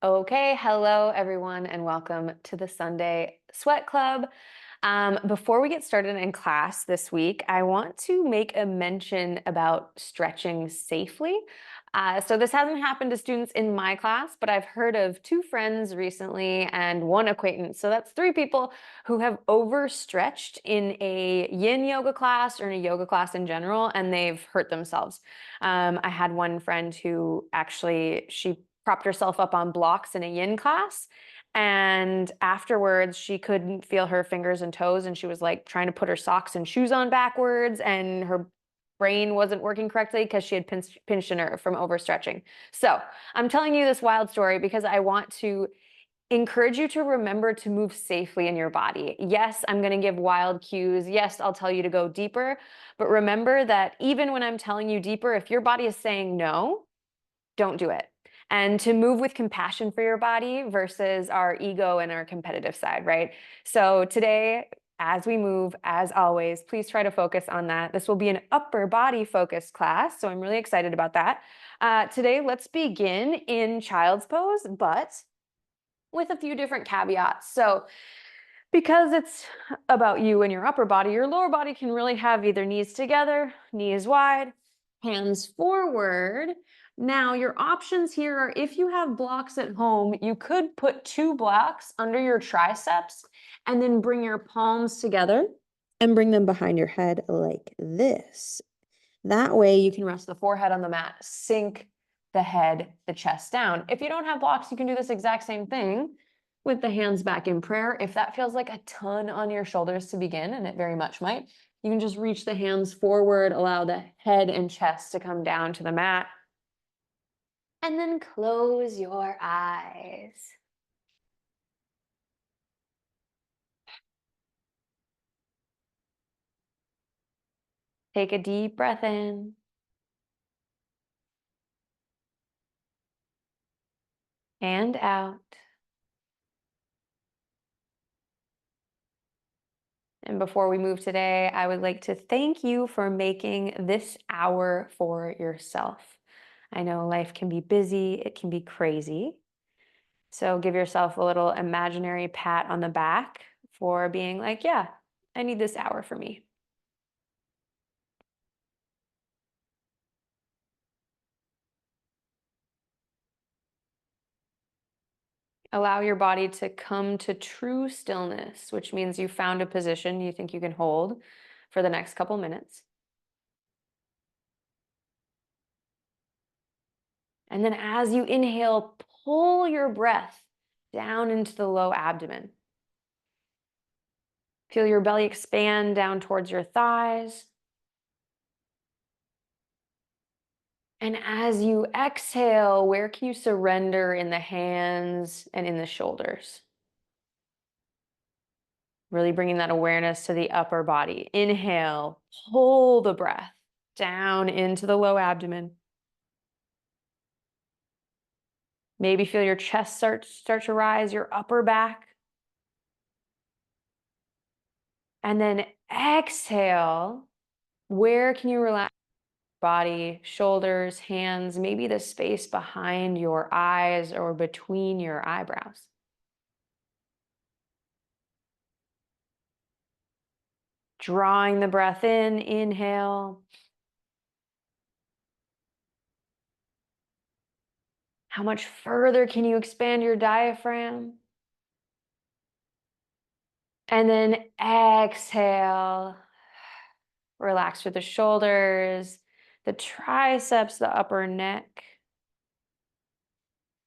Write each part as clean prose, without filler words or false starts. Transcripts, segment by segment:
Okay, hello everyone, and welcome to the Sunday Sweat Club. Before we get started in class this week, I want to make a mention about stretching safely. So this hasn't happened to students in my class, but I've heard of two friends recently and one acquaintance. So that's three people who have overstretched in a yin yoga class or in a yoga class in general, and they've hurt themselves. I had one friend who actually, she propped herself up on blocks in a yin class. And afterwards, she couldn't feel her fingers and toes, and she was like trying to put her socks and shoes on backwards, and her brain wasn't working correctly because she had pinched a nerve from overstretching. So I'm telling you this wild story because I want to encourage you to remember to move safely in your body. Yes, I'm going to give wild cues. Yes, I'll tell you to go deeper. But remember that even when I'm telling you deeper, if your body is saying no, don't do it. And to move with compassion for your body versus our ego and our competitive side, right? So today, as we move, as always, please try to focus on that. This will be an upper body focused class, so I'm really excited about that. Today, let's begin in child's pose, but with a few different caveats. So because it's about you and your upper body, your lower body can really have either knees together, knees wide, hands forward. Now, your options here are if you have blocks at home, you could put two blocks under your triceps and then bring your palms together and bring them behind your head like this. That way you can rest the forehead on the mat, sink the head, the chest down. If you don't have blocks, you can do this exact same thing with the hands back in prayer. If that feels like a ton on your shoulders to begin, and it very much might, you can just reach the hands forward, allow the head and chest to come down to the mat, and then close your eyes. Take a deep breath in and out. And before we move today, I would like to thank you for making this hour for yourself. I know life can be busy, it can be crazy. So give yourself a little imaginary pat on the back for being like, yeah, I need this hour for me. Allow your body to come to true stillness, which means you found a position you think you can hold for the next couple minutes. And then as you inhale, pull your breath down into the low abdomen. Feel your belly expand down towards your thighs. And as you exhale, where can you surrender in the hands and in the shoulders? Really bringing that awareness to the upper body. Inhale, pull the breath down into the low abdomen. Maybe feel your chest start to rise, your upper back. And then exhale, where can you relax? Body, shoulders, hands, maybe the space behind your eyes or between your eyebrows. Drawing the breath in, inhale. How much further can you expand your diaphragm? And then exhale. Relax through the shoulders, the triceps, the upper neck.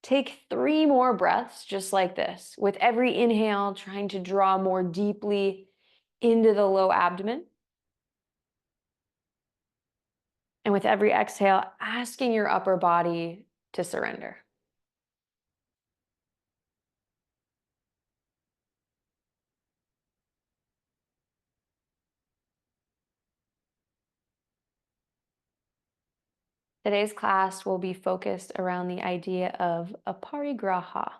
Take 3 more breaths just like this. With every inhale, trying to draw more deeply into the low abdomen. And with every exhale, asking your upper body to surrender. Today's class will be focused around the idea of aparigraha.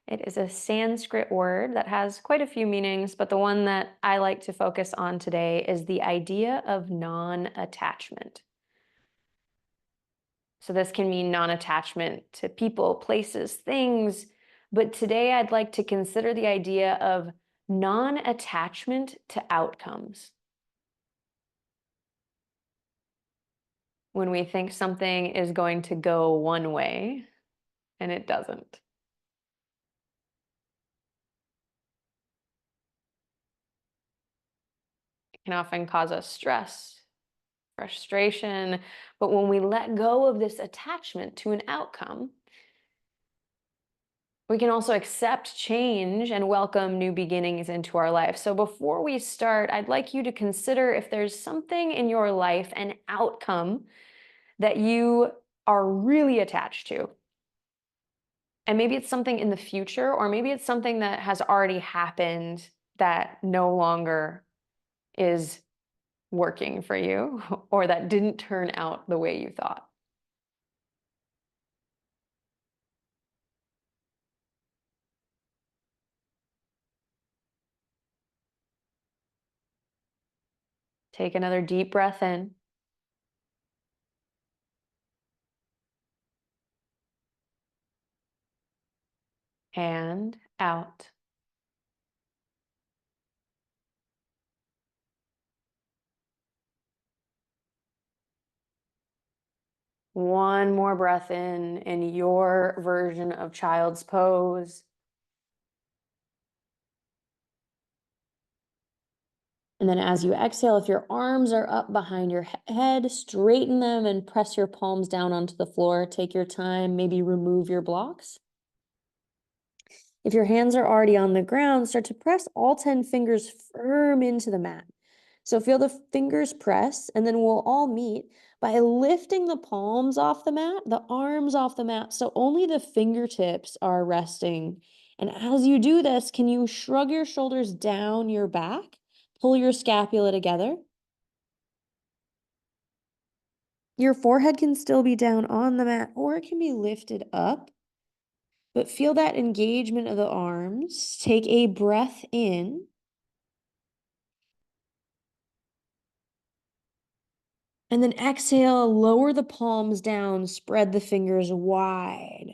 It is a Sanskrit word that has quite a few meanings, but the one that I like to focus on today is the idea of non-attachment. So this can mean non-attachment to people, places, things, But today I'd like to consider the idea of non-attachment to outcomes. When we think something is going to go one way and it doesn't. It can often cause us stress, frustration, but when we let go of this attachment to an outcome, we can also accept change and welcome new beginnings into our life. So before we start, I'd like you to consider if there's something in your life, an outcome that you are really attached to. And maybe it's something in the future, or maybe it's something that has already happened that no longer is working for you, or that didn't turn out the way you thought. Take another deep breath in and out. One more breath in your version of child's pose. And then as you exhale, if your arms are up behind your head, straighten them and press your palms down onto the floor. Take your time, maybe remove your blocks. If your hands are already on the ground, start to press all 10 fingers firm into the mat. So feel the fingers press, and then we'll all meet by lifting the palms off the mat, the arms off the mat, so only the fingertips are resting. And as you do this, can you shrug your shoulders down your back? Pull your scapula together. Your forehead can still be down on the mat, or it can be lifted up. But feel that engagement of the arms. Take a breath in. And then exhale, lower the palms down, spread the fingers wide.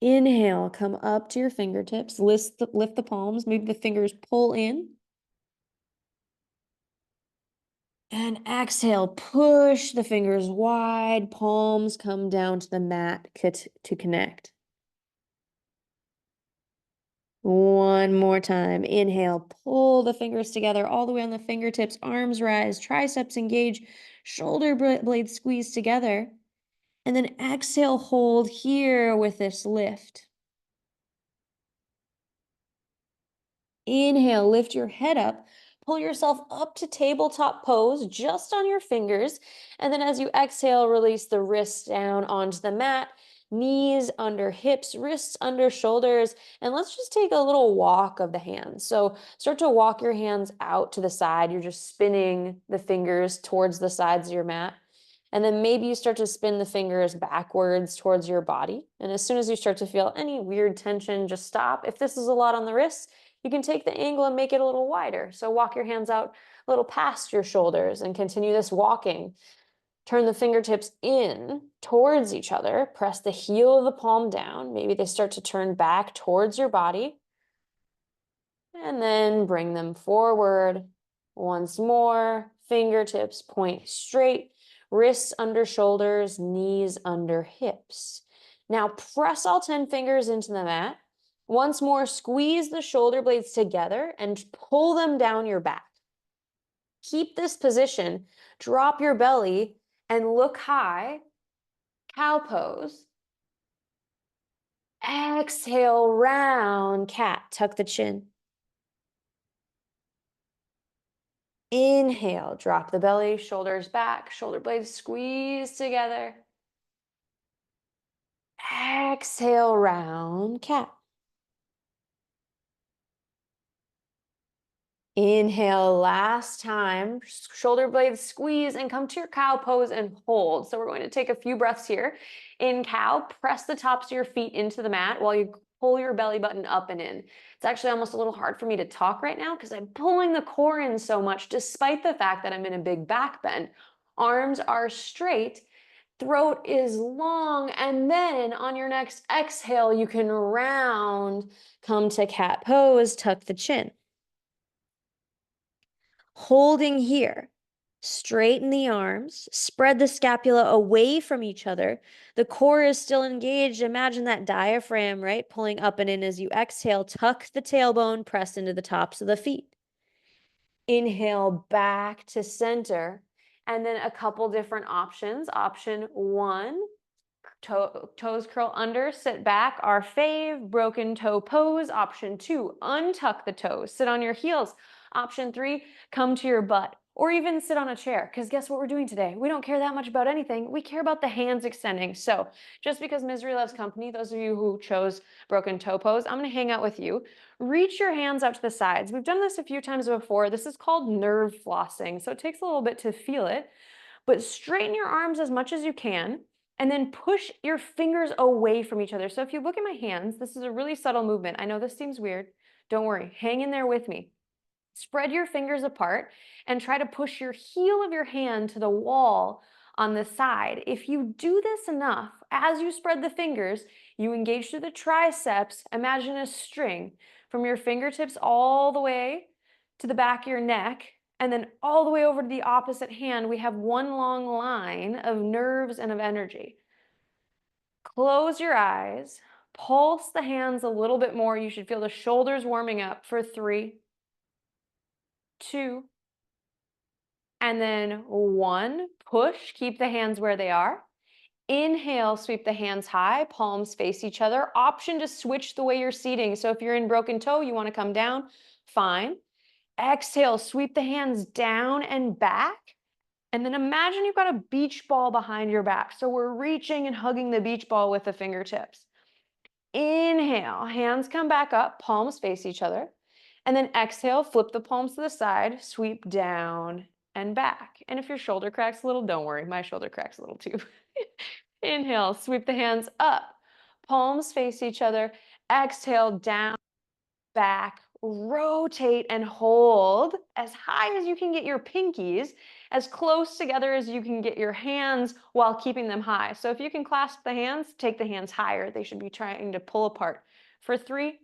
Inhale, come up to your fingertips, lift the palms, maybe the fingers pull in. And exhale, push the fingers wide, palms come down to the mat to connect. One more time. Inhale, pull the fingers together all the way on the fingertips, arms rise, triceps engage, shoulder blades squeeze together. And then exhale, hold here with this lift. Inhale, lift your head up, pull yourself up to tabletop pose just on your fingers. And then as you exhale, release the wrists down onto the mat, knees under hips, wrists under shoulders. And let's just take a little walk of the hands. So start to walk your hands out to the side. You're just spinning the fingers towards the sides of your mat. And then maybe you start to spin the fingers backwards towards your body. And as soon as you start to feel any weird tension, just stop. If this is a lot on the wrists, you can take the angle and make it a little wider. So walk your hands out a little past your shoulders and continue this walking. Turn the fingertips in towards each other. Press the heel of the palm down. Maybe they start to turn back towards your body. And then bring them forward. Once more, fingertips point straight, wrists under shoulders, knees under hips. Now press all 10 fingers into the mat. Once more, squeeze the shoulder blades together and pull them down your back. Keep this position, drop your belly, and look high, cow pose. Exhale, round cat, tuck the chin. Inhale, drop the belly, shoulders back, shoulder blades squeeze together. Exhale, round cat. Inhale, last time, shoulder blades squeeze and come to your cow pose and hold. So we're going to take a few breaths here. In cow, press the tops of your feet into the mat while you pull your belly button up and in. It's actually almost a little hard for me to talk right now because I'm pulling the core in so much, despite the fact that I'm in a big back bend. Arms are straight Throat is long. And then on your next exhale, you can round, come to cat pose, tuck the chin. Holding here. Straighten the arms, spread the scapula away from each other. The core is still engaged. Imagine that diaphragm, right? Pulling up and in as you exhale. Tuck the tailbone, press into the tops of the feet. Inhale back to center. And then a couple different options. Option one, toes curl under, sit back. Our fave, broken toe pose. Option two, untuck the toes, sit on your heels. Option three, come to your butt, or even sit on a chair. Because guess what we're doing today? We don't care that much about anything. We care about the hands extending. So just because misery loves company, those of you who chose broken toe pose, I'm going to hang out with you. Reach your hands out to the sides. We've done this a few times before. This is called nerve flossing. So it takes a little bit to feel it, but straighten your arms as much as you can. And then push your fingers away from each other. So if you look at my hands, this is a really subtle movement. I know this seems weird. Don't worry, hang in there with me. Spread your fingers apart and try to push your heel of your hand to the wall on the side. If you do this enough, as you spread the fingers, you engage through the triceps. Imagine a string from your fingertips all the way to the back of your neck, and then all the way over to the opposite hand. We have one long line of nerves and of energy. Close your eyes, pulse the hands a little bit more. You should feel the shoulders warming up for 3, 2, and then 1. Push, keep the hands where they are. Inhale, sweep the hands high, palms face each other. Option to switch the way you're seating. So if you're in broken toe, you want to come down, fine. Exhale, sweep the hands down and back. And then imagine you've got a beach ball behind your back. So we're reaching and hugging the beach ball with the fingertips. Inhale, hands come back up, palms face each other. And then exhale, flip the palms to the side, sweep down and back. And if your shoulder cracks a little, don't worry, my shoulder cracks a little too. Inhale, sweep the hands up, palms face each other. Exhale, down, back, rotate and hold as high as you can get your pinkies, as close together as you can get your hands while keeping them high. So if you can clasp the hands, take the hands higher. They should be trying to pull apart. For 3,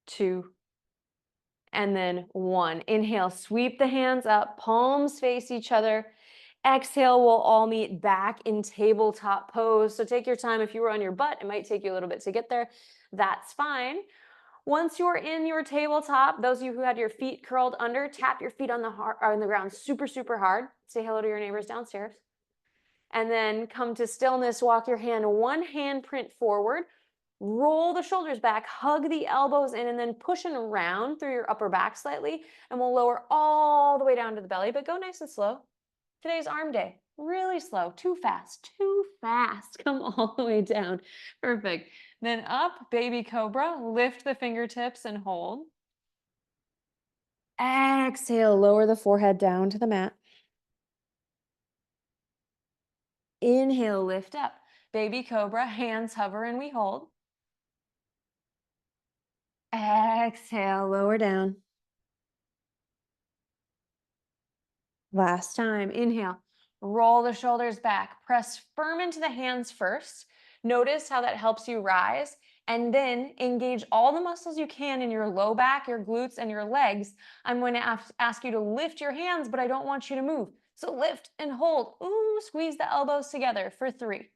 2, and then 1. Inhale, sweep the hands up, palms face each other. Exhale, we'll all meet back in tabletop pose. So take your time. If you were on your butt, it might take you a little bit to get there. That's fine. Once you're in your tabletop, those of you who had your feet curled under, tap your feet on the ground super, super hard. Say hello to your neighbors downstairs. And then come to stillness, walk your hand, one handprint forward, roll the shoulders back, hug the elbows in, and then push and round through your upper back slightly. And we'll lower all the way down to the belly, but go nice and slow. Today's arm day. Really slow, too fast, too fast. Come all the way down. Perfect. Then up, baby cobra, lift the fingertips and hold. Exhale, lower the forehead down to the mat. Inhale, lift up. Baby cobra, hands hover and we hold. Exhale, lower down. Last time, inhale. Roll the shoulders back. Press firm into the hands first. Notice how that helps you rise. And then engage all the muscles you can in your low back, your glutes, and your legs. I'm going to ask you to lift your hands, but I don't want you to move. So lift and hold. Ooh, squeeze the elbows together for 3,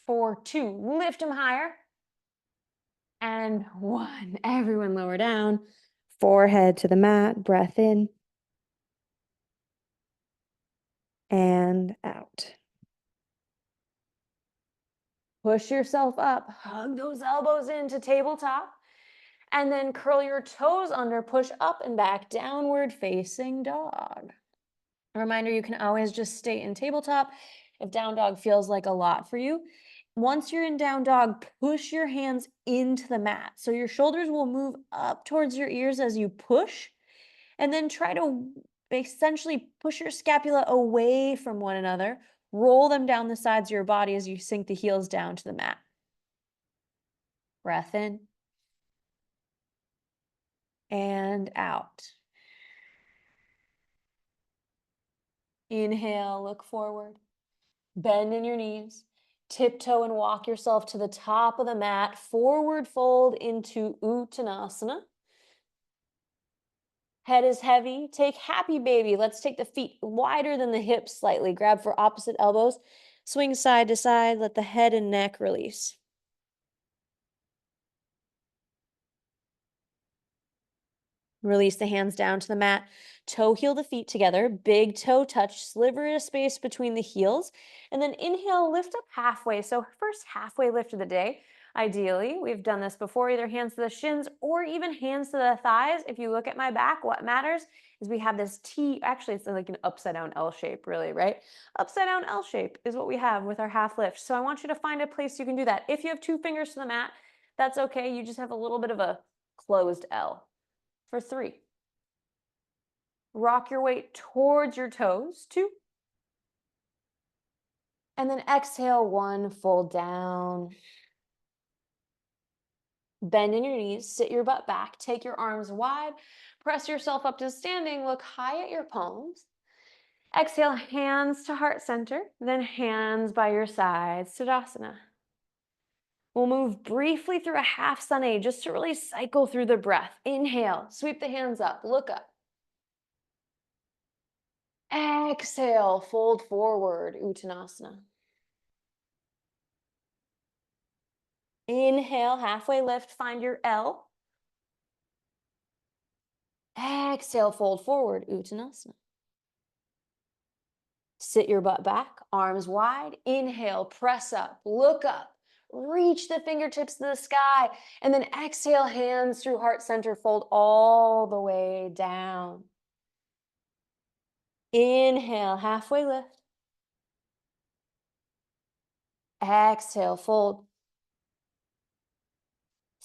for 2. Lift them higher. And 1. Everyone lower down. Forehead to the mat. Breath in. And out. Push yourself up, hug those elbows into tabletop, and then curl your toes under, push up and back, downward facing dog. A reminder, you can always just stay in tabletop if down dog feels like a lot for you. Once you're in down dog, push your hands into the mat. So your shoulders will move up towards your ears as you push, and then try to essentially push your scapula away from one another. Roll them down the sides of your body as you sink the heels down to the mat. Breath in and out. Inhale, look forward. Bend in your knees. Tiptoe and walk yourself to the top of the mat. Forward fold into Uttanasana. Head is heavy. Take happy baby. Let's take the feet wider than the hips slightly. Grab for opposite elbows. Swing side to side. Let the head and neck release. Release the hands down to the mat. Toe heel the feet together. Big toe touch. Sliver of space between the heels. And then inhale, lift up halfway. So first halfway lift of the day. Ideally, we've done this before, either hands to the shins or even hands to the thighs. If you look at my back, what matters is we have this T, actually it's like an upside down L shape really, right? Upside down L shape is what we have with our half lift. So I want you to find a place you can do that. If you have 2 fingers to the mat, that's okay. You just have a little bit of a closed L. For 3. Rock your weight towards your toes. 2. And then exhale, 1, fold down. Bend in your knees, sit your butt back, take your arms wide, press yourself up to standing, look high at your palms. Exhale, hands to heart center, then hands by your sides, Tadasana. We'll move briefly through a half sun A just to really cycle through the breath. Inhale, sweep the hands up, look up. Exhale, fold forward, Uttanasana. Inhale, halfway lift, find your L. Exhale, fold forward, Uttanasana. Sit your butt back, arms wide. Inhale, press up, look up, reach the fingertips to the sky, and then exhale, hands through heart center, fold all the way down. Inhale, halfway lift. Exhale, fold.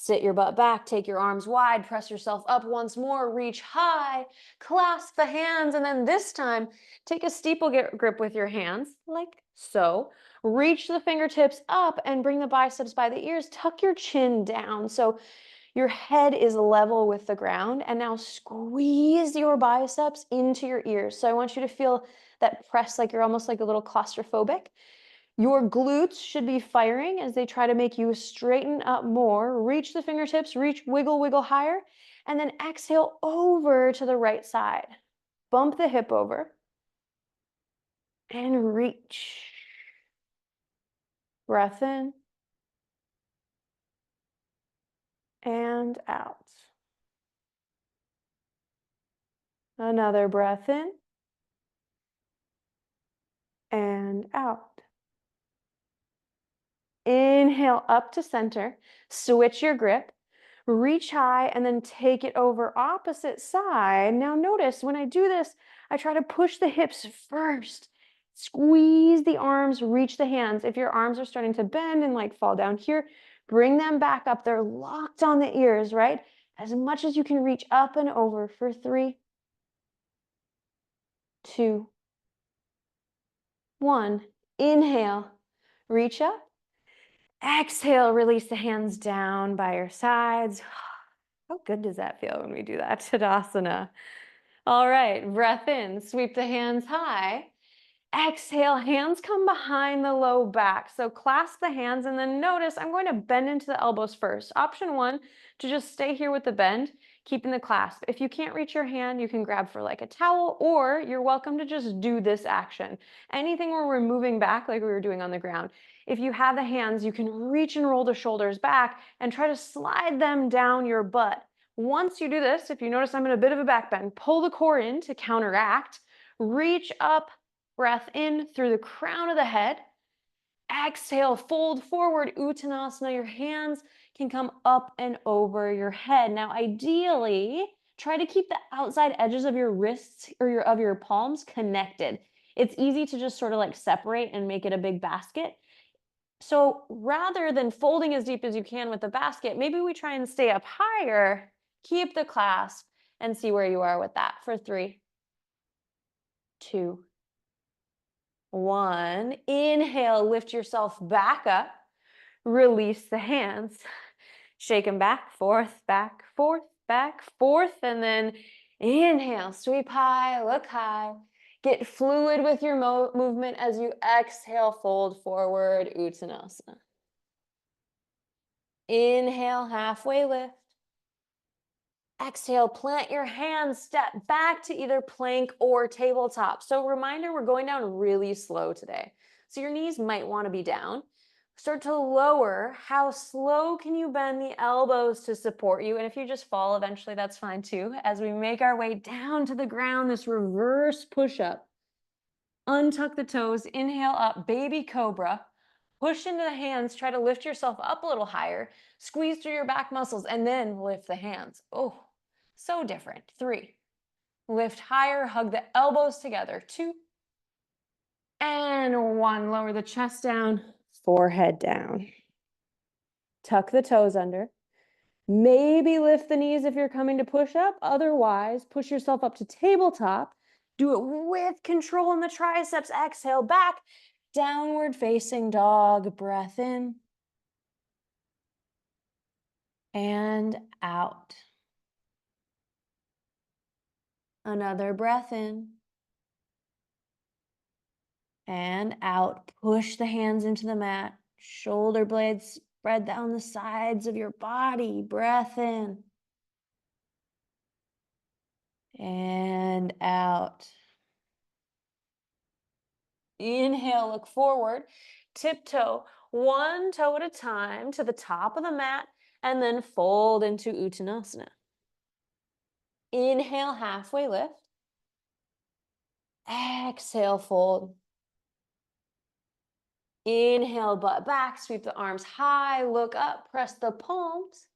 Sit your butt back, take your arms wide, press yourself up once more, reach high, clasp the hands, and then this time, take a steeple grip with your hands, like so. Reach the fingertips up and bring the biceps by the ears, tuck your chin down so your head is level with the ground, and now squeeze your biceps into your ears. So I want you to feel that press like you're almost like a little claustrophobic. Your glutes should be firing as they try to make you straighten up more. Reach the fingertips, reach, wiggle, wiggle higher, and then exhale over to the right side. Bump the hip over and reach. Breath in and out. Another breath in and out. Inhale up to center, switch your grip, reach high, and then take it over opposite side. Now notice when I do this, I try to push the hips first. Squeeze the arms, reach the hands. If your arms are starting to bend and like fall down here, bring them back up. They're locked on the ears, right? As much as you can reach up and over for 3, 2, 1. Inhale, reach up. Exhale, release the hands down by your sides. How good does that feel when we do that? Tadasana. All right, breath in, sweep the hands high. Exhale, hands come behind the low back. So clasp the hands and then notice I'm going to bend into the elbows first. Option 1, to just stay here with the bend, keeping the clasp. If you can't reach your hand, you can grab for like a towel, or you're welcome to just do this action. Anything where we're moving back like we were doing on the ground. If you have the hands, you can reach and roll the shoulders back and try to slide them down your butt. Once you do this, if you notice I'm in a bit of a back bend, pull the core in to counteract, reach up. Breath in through the crown of the head. Exhale, fold forward, Uttanasana. Your hands can come up and over your head. Now, ideally, try to keep the outside edges of your wrists or of your palms connected. It's easy to just sort of like separate and make it a big basket. So rather than folding as deep as you can with the basket, maybe we try and stay up higher, keep the clasp, and see where you are with that for 3, 2, 1. Inhale, lift yourself back up. Release the hands. Shake them back, forth, back, forth, and then inhale, sweep high, look high. Get fluid with your movement as you exhale, fold forward, Uttanasana. Inhale, halfway lift. Exhale, plant your hands, step back to either plank or tabletop. So reminder, we're going down really slow today. So your knees might want to be down. Start to lower. How slow can you bend the elbows to support you? And if you just fall eventually, that's fine too. As we make our way down to the ground, this reverse push-up. Untuck the toes, inhale up, baby cobra. Push into the hands, try to lift yourself up a little higher. Squeeze through your back muscles and then lift the hands. Oh, so different. 3. Lift higher, hug the elbows together. 2. And 1. Lower the chest down, forehead down. Tuck the toes under. Maybe lift the knees if you're coming to push up. Otherwise, push yourself up to tabletop. Do it with control in the triceps. Exhale back. Downward facing dog. Breath in. And out. Another breath in. And out. Push the hands into the mat. Shoulder blades spread down the sides of your body. Breath in. And out. Inhale, look forward. Tiptoe, one toe at a time to the top of the mat, and then fold into Uttanasana. Inhale, halfway lift. Exhale, fold. Inhale, butt back, sweep the arms high, look up, press the palms.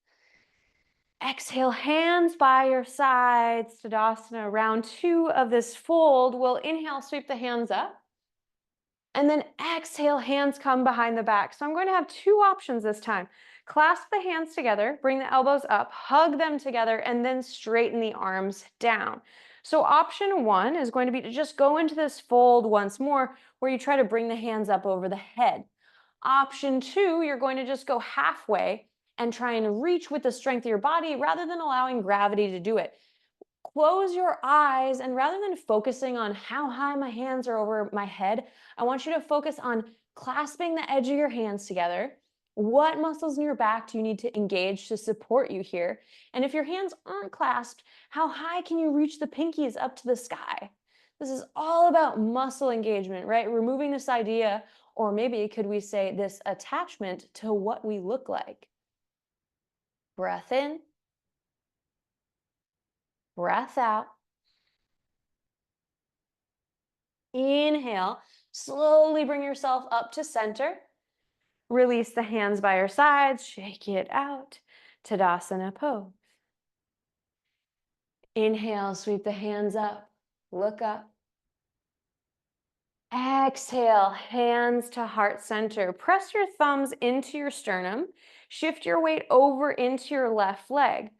Exhale, hands by your sides, Tadasana. Round 2 of this fold. We'll inhale, sweep the hands up. And then exhale, hands come behind the back. So I'm going to have 2 options this time. Clasp the hands together, bring the elbows up, hug them together, and then straighten the arms down. So option 1 is going to be to just go into this fold once more, where you try to bring the hands up over the head. Option 2, you're going to just go halfway and try and reach with the strength of your body rather than allowing gravity to do it. Close your eyes, and rather than focusing on how high my hands are over my head, I want you to focus on clasping the edge of your hands together. What muscles in your back do you need to engage to support you here? And if your hands aren't clasped, how high can you reach the pinkies up to the sky? This is all about muscle engagement, right? Removing this idea, or maybe could we say this attachment to what we look like. Breath in. Breath out. Inhale, slowly bring yourself up to center. Release the hands by your sides, shake it out. Tadasana pose. Inhale, sweep the hands up, look up. Exhale, hands to heart center. Press your thumbs into your sternum. Shift your weight over into your left leg.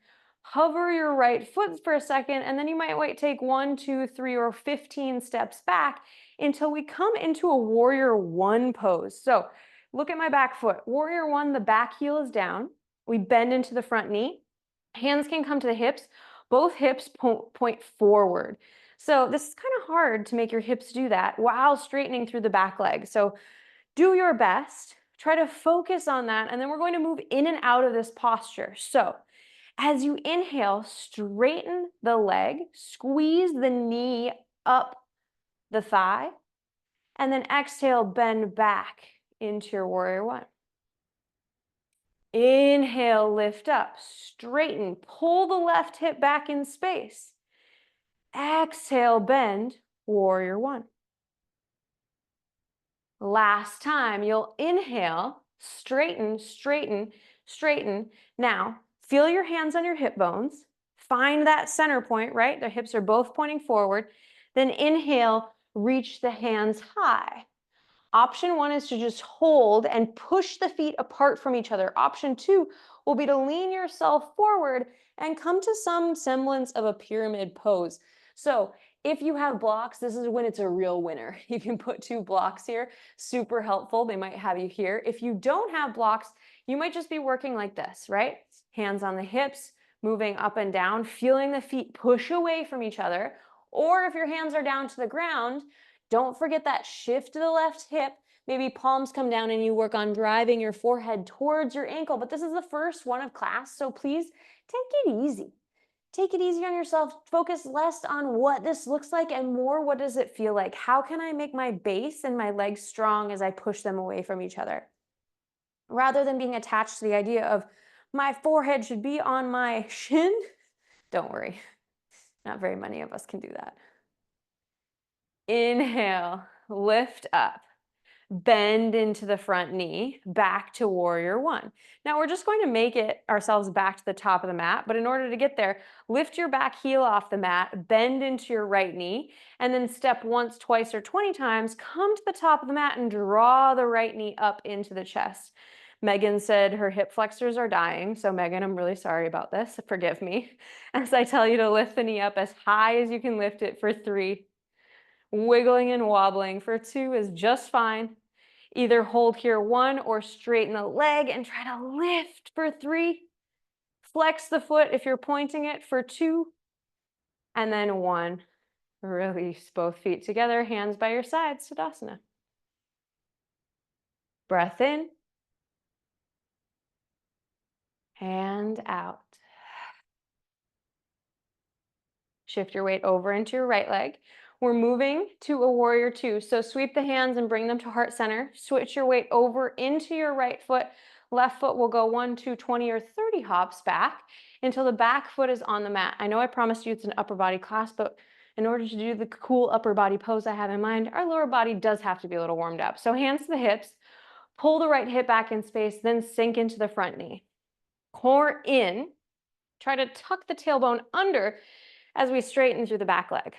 Hover your right foot for a second, and then you might take 1, 2, 3, or 15 steps back until we come into a warrior 1 pose. So look at my back foot. Warrior 1, the back heel is down. We bend into the front knee. Hands can come to the hips. Both hips point forward. So this is kind of hard to make your hips do that while straightening through the back leg. So do your best. Try to focus on that. And then we're going to move in and out of this posture. So as you inhale, straighten the leg, squeeze the knee up the thigh, and then exhale, bend back into your warrior 1. Inhale, lift up, straighten, pull the left hip back in space. Exhale, bend, warrior 1. Last time, you'll inhale, straighten, straighten, straighten. Now, feel your hands on your hip bones. Find that center point, right? The hips are both pointing forward. Then inhale, reach the hands high. Option 1 is to just hold and push the feet apart from each other. Option 2 will be to lean yourself forward and come to some semblance of a pyramid pose. So if you have blocks, this is when it's a real winner. You can put 2 blocks here, super helpful. They might have you here. If you don't have blocks, you might just be working like this, right? Hands on the hips, moving up and down, feeling the feet push away from each other. Or if your hands are down to the ground, don't forget that shift to the left hip. Maybe palms come down and you work on driving your forehead towards your ankle. But this is the first one of class, so please take it easy. Take it easy on yourself. Focus less on what this looks like and more what does it feel like? How can I make my base and my legs strong as I push them away from each other? Rather than being attached to the idea of my forehead should be on my shin, don't worry. Not very many of us can do that. Inhale, lift up. Bend into the front knee, back to warrior one. Now we're just going to make it ourselves back to the top of the mat, but in order to get there, lift your back heel off the mat, bend into your right knee, and then step once, twice, or 20 times, come to the top of the mat and draw the right knee up into the chest. Megan said her hip flexors are dying, so Megan, I'm really sorry about this. Forgive me. As I tell you to lift the knee up as high as you can lift it for 3. Wiggling and wobbling for 2 is just fine. Either hold here 1 or straighten the leg and try to lift for 3. Flex the foot if you're pointing it for 2. And then 1. Release both feet together, hands by your side, Tadasana. Breath in. And out. Shift your weight over into your right leg. We're moving to a warrior 2. So sweep the hands and bring them to heart center. Switch your weight over into your right foot. Left foot will go 1, 2, 20, or 30 hops back until the back foot is on the mat. I know I promised you it's an upper body class, but in order to do the cool upper body pose I have in mind, our lower body does have to be a little warmed up. So hands to the hips, pull the right hip back in space, then sink into the front knee. Core in. Try to tuck the tailbone under as we straighten through the back leg.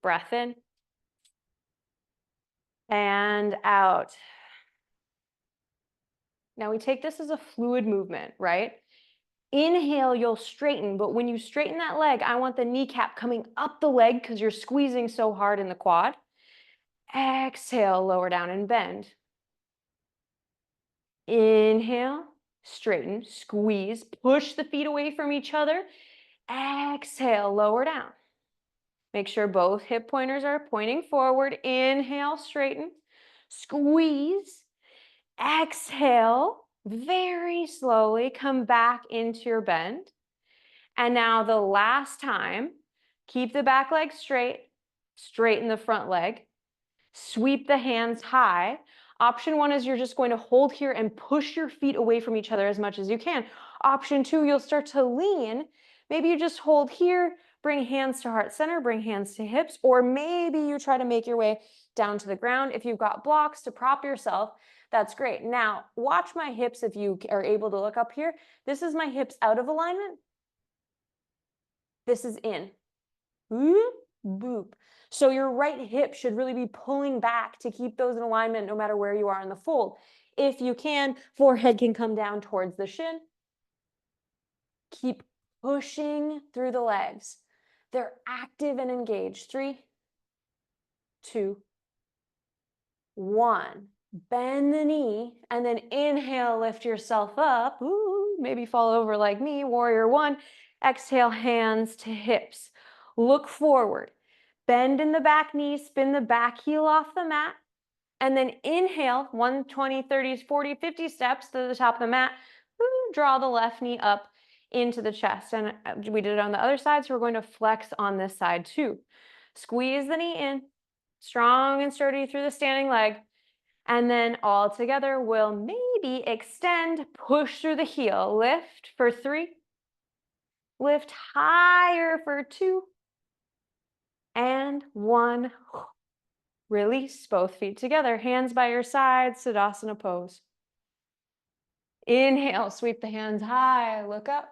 Breath in. And out. Now we take this as a fluid movement, right? Inhale, you'll straighten, but when you straighten that leg, I want the kneecap coming up the leg because you're squeezing so hard in the quad. Exhale, lower down and bend. Inhale, straighten, squeeze, push the feet away from each other. Exhale, lower down. Make sure both hip pointers are pointing forward. Inhale, straighten, squeeze. Exhale, very slowly come back into your bend. And now the last time, keep the back leg straight, straighten the front leg, sweep the hands high. Option 1 is you're just going to hold here and push your feet away from each other as much as you can. Option 2, you'll start to lean. Maybe you just hold here, bring hands to heart center, bring hands to hips, or maybe you try to make your way down to the ground. If you've got blocks to prop yourself, that's great. Now, watch my hips if you are able to look up here. This is my hips out of alignment. This is in. Boop, boop. So your right hip should really be pulling back to keep those in alignment no matter where you are in the fold. If you can, forehead can come down towards the shin. Keep pushing through the legs. They're active and engaged. 3, 2, 1. Bend the knee and then inhale, lift yourself up. Ooh, maybe fall over like me, warrior 1. Exhale, hands to hips. Look forward. Bend in the back knee, spin the back heel off the mat. And then inhale, 1, 20, 30, 40, 50 steps to the top of the mat. Ooh, draw the left knee up into the chest. And we did it on the other side, so we're going to flex on this side too. Squeeze the knee in, strong and sturdy through the standing leg. And then all together, we'll maybe extend, push through the heel. Lift for 3. Lift higher for 2. And 1. Release both feet together, hands by your side, Tadasana pose. Inhale, sweep the hands high, look up.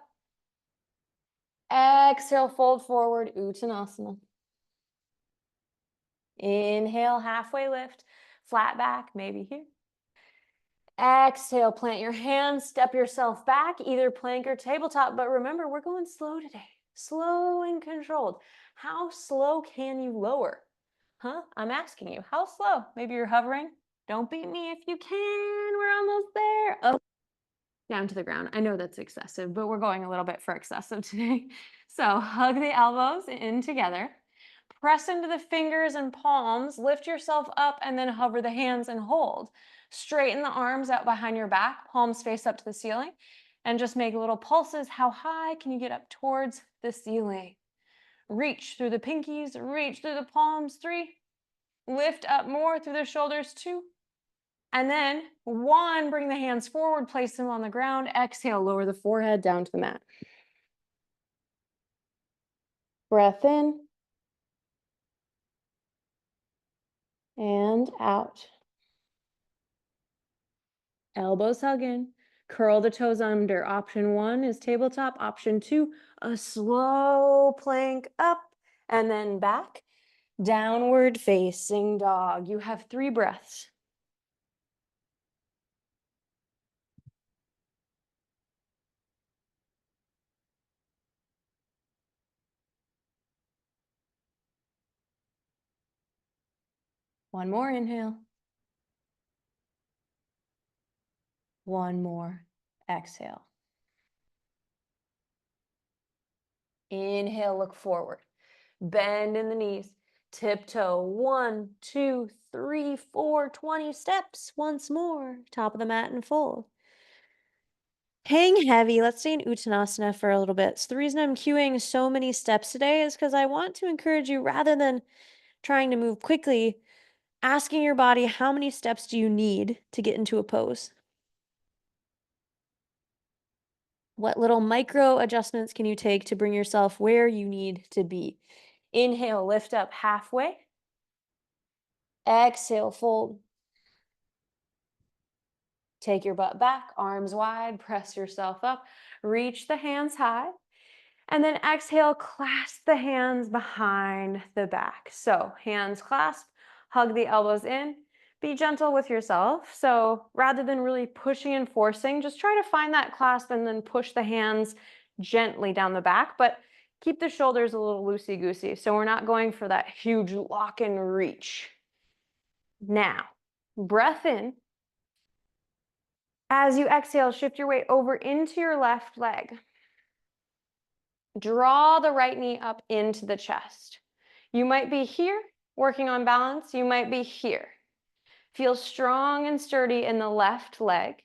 Exhale, fold forward, Uttanasana. Inhale, halfway lift, flat back, maybe here. Exhale, plant your hands, step yourself back, either plank or tabletop. But remember, we're going slow today. Slow and controlled. How slow can you lower? Huh? I'm asking you, how slow? Maybe you're hovering. Don't beat me if you can. We're almost there. Oh, down to the ground. I know that's excessive, but we're going a little bit for excessive today. So hug the elbows in together. Press into the fingers and palms, lift yourself up, and then hover the hands and hold. Straighten the arms out behind your back, palms face up to the ceiling, and just make little pulses. How high can you get up towards the ceiling? Reach through the pinkies, reach through the palms, 3. Lift up more through the shoulders, 2. And then 1, bring the hands forward, place them on the ground. Exhale, lower the forehead down to the mat. Breath in and out. Elbows hug in. Curl the toes under. Option 1 is tabletop. Option 2, a slow plank up and then back. Downward facing dog. You have 3 breaths. One more inhale. One more exhale. Inhale, look forward. Bend in the knees. Tiptoe. 1, 2, 3, 4, 20 steps. Once more. Top of the mat and fold. Hang heavy. Let's stay in Uttanasana for a little bit. So the reason I'm cueing so many steps today is because I want to encourage you, rather than trying to move quickly, asking your body, how many steps do you need to get into a pose? What little micro adjustments can you take to bring yourself where you need to be? Inhale, lift up halfway. Exhale, fold. Take your butt back, arms wide, press yourself up, reach the hands high, and then exhale, clasp the hands behind the back. So hands clasped, hug the elbows in, be gentle with yourself. So rather than really pushing and forcing, just try to find that clasp and then push the hands gently down the back, but keep the shoulders a little loosey-goosey. So we're not going for that huge lock and reach. Now, breath in. As you exhale, shift your weight over into your left leg. Draw the right knee up into the chest. You might be here working on balance. You might be here. Feel strong and sturdy in the left leg.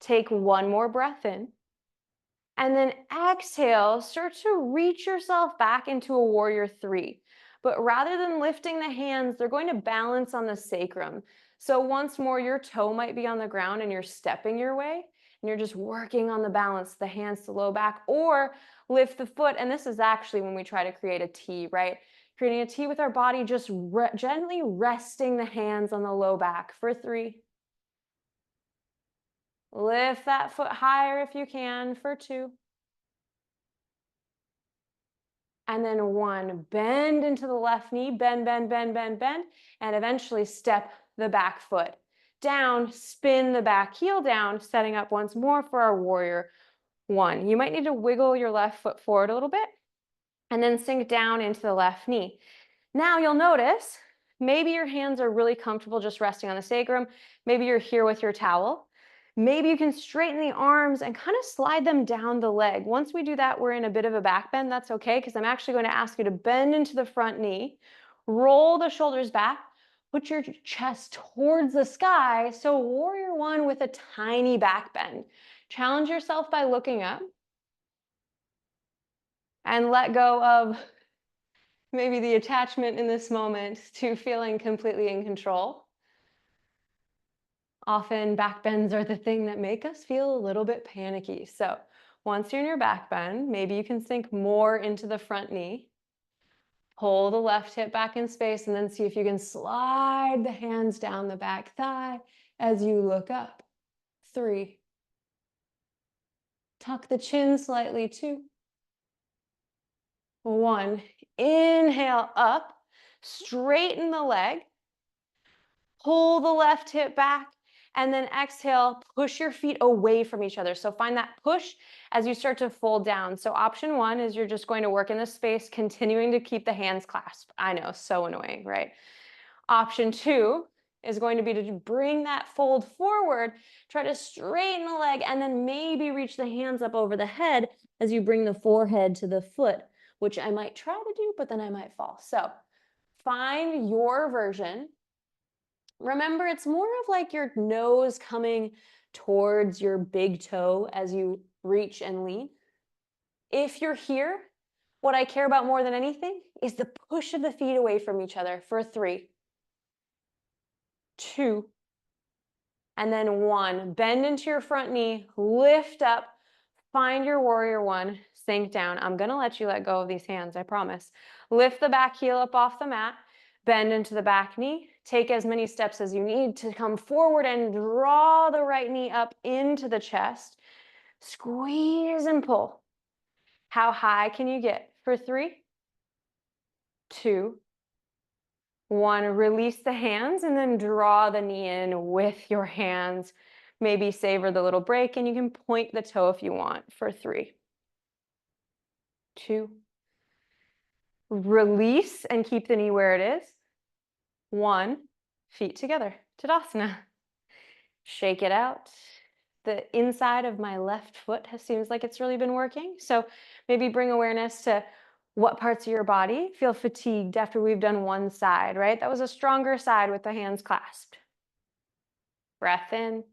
Take one more breath in. And then exhale, start to reach yourself back into a warrior 3. But rather than lifting the hands, they're going to balance on the sacrum. So once more, your toe might be on the ground and you're stepping your way, and you're just working on the balance, the hands to low back, or lift the foot. And this is actually when we try to create a T, right? Creating a T with our body, just gently resting the hands on the low back for 3. Lift that foot higher if you can for 2. And then 1, bend into the left knee, bend, bend, bend, bend, bend, and eventually step the back foot down, spin the back heel down, setting up once more for our warrior 1. You might need to wiggle your left foot forward a little bit and then sink down into the left knee. Now you'll notice maybe your hands are really comfortable just resting on the sacrum. Maybe you're here with your towel. Maybe you can straighten the arms and kind of slide them down the leg. Once we do that, we're in a bit of a back bend. That's okay, because I'm actually going to ask you to bend into the front knee, roll the shoulders back, put your chest towards the sky. So warrior 1 with a tiny back bend. Challenge yourself by looking up and let go of maybe the attachment in this moment to feeling completely in control. Often back bends are the thing that make us feel a little bit panicky. So once you're in your back bend, maybe you can sink more into the front knee. Pull the left hip back in space and then see if you can slide the hands down the back thigh as you look up. 3. Tuck the chin slightly. 2. 1. Inhale up, straighten the leg. Pull the left hip back, and then exhale, push your feet away from each other. So find that push as you start to fold down. So option 1 is you're just going to work in this space, continuing to keep the hands clasped. I know, so annoying, right? Option 2 is going to be to bring that fold forward, try to straighten the leg, and then maybe reach the hands up over the head as you bring the forehead to the foot. which I might try to do, but then I might fall. So find your version. Remember, it's more of like your nose coming towards your big toe as you reach and lean. If you're here, what I care about more than anything is the push of the feet away from each other for 3, 2, and then 1. Bend into your front knee, lift up, find your warrior 1, sink down. I'm gonna let you let go of these hands, I promise. Lift the back heel up off the mat, bend into the back knee, take as many steps as you need to come forward and draw the right knee up into the chest. Squeeze and pull. How high can you get? For 3, 2, 1. Release the hands and then draw the knee in with your hands. Maybe savor the little break, and you can point the toe if you want for 3, 2. Release and keep the knee where it is. 1. Feet together. Tadasana. Shake it out. The inside of my left foot seems like it's really been working. So maybe bring awareness to what parts of your body feel fatigued after we've done one side, right? That was a stronger side with the hands clasped. Breath in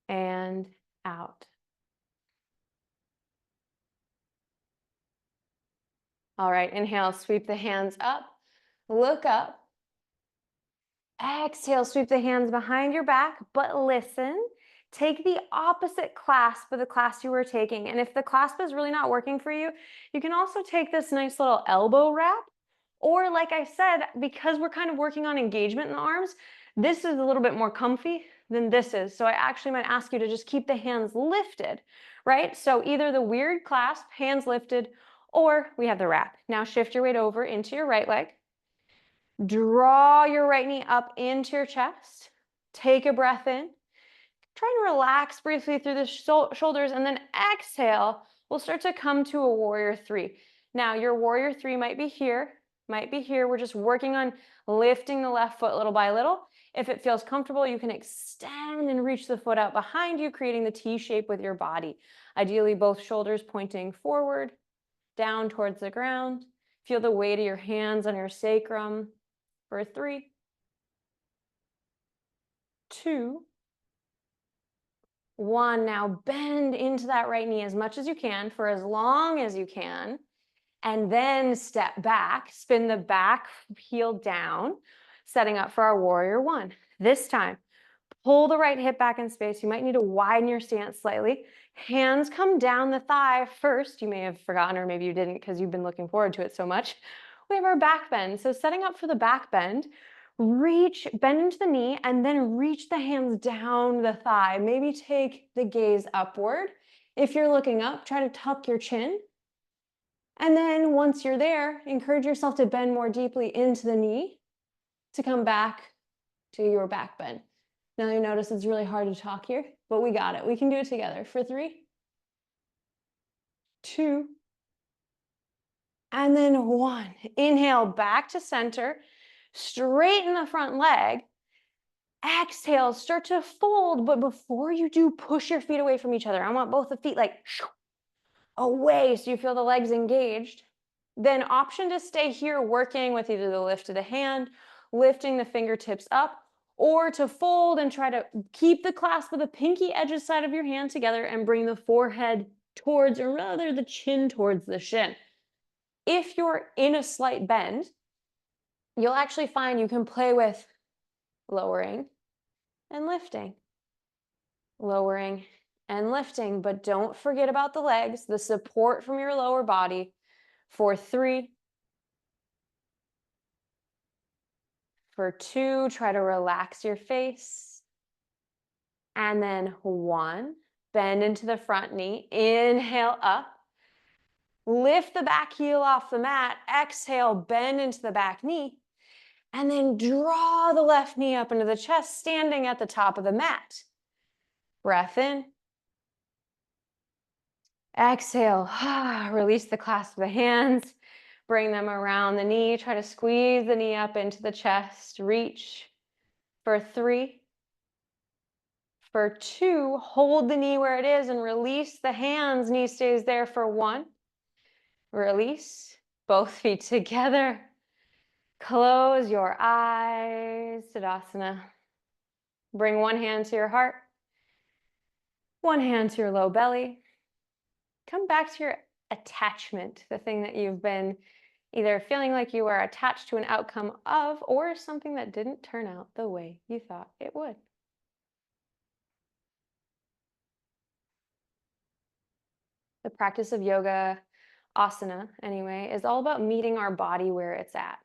and out. All right, inhale, sweep the hands up, look up. Exhale, sweep the hands behind your back, but listen. Take the opposite clasp of the clasp you were taking. And if the clasp is really not working for you, you can also take this nice little elbow wrap. Or like I said, because we're kind of working on engagement in the arms, this is a little bit more comfy than this is. So I actually might ask you to just keep the hands lifted, right? So either the weird clasp, hands lifted, or we have the wrap. Now shift your weight over into your right leg. Draw your right knee up into your chest. Take a breath in. Try and relax briefly through the shoulders, and then exhale. We'll start to come to a warrior 3. Now, your warrior 3 might be here, might be here. We're just working on lifting the left foot little by little. If it feels comfortable, you can extend and reach the foot out behind you, creating the T shape with your body. Ideally, both shoulders pointing forward, down towards the ground. Feel the weight of your hands on your sacrum for 3, 2, 1. Now bend into that right knee as much as you can for as long as you can. And then step back, spin the back heel down, setting up for our warrior 1. This time, pull the right hip back in space. You might need to widen your stance slightly. Hands come down the thigh first. You may have forgotten, or maybe you didn't because you've been looking forward to it so much. We have our back bend. So setting up for the back bend, reach, bend into the knee, and then reach the hands down the thigh. Maybe take the gaze upward. If you're looking up, try to tuck your chin. And then once you're there, encourage yourself to bend more deeply into the knee to come back to your back bend. Now you notice it's really hard to talk here, but we got it. We can do it together for 3, 2, and then 1. Inhale back to center, straighten the front leg. Exhale, start to fold, but before you do, push your feet away from each other. I want both the feet like away so you feel the legs engaged. Then option to stay here working with either the lift of the hand, lifting the fingertips up, or to fold and try to keep the clasp of the pinky edges side of your hand together and bring the forehead towards, or rather the chin towards the shin. If you're in a slight bend, you'll actually find you can play with lowering and lifting, lowering and lifting, but don't forget about the legs, the support from your lower body for 3, for 2, try to relax your face, and then 1, bend into the front knee, inhale up, lift the back heel off the mat, exhale, bend into the back knee, and then draw the left knee up into the chest, standing at the top of the mat. Breath in. Exhale, release the clasp of the hands, bring them around the knee, try to squeeze the knee up into the chest, reach for 3, For 2, hold the knee where it is and release the hands. Knee stays there for 1. Release. Both feet together. Close your eyes. Tadasana. Bring one hand to your heart. One hand to your low belly. Come back to your attachment, the thing that you've been either feeling like you are attached to an outcome of, or something that didn't turn out the way you thought it would. The practice of yoga, asana anyway, is all about meeting our body where it's at.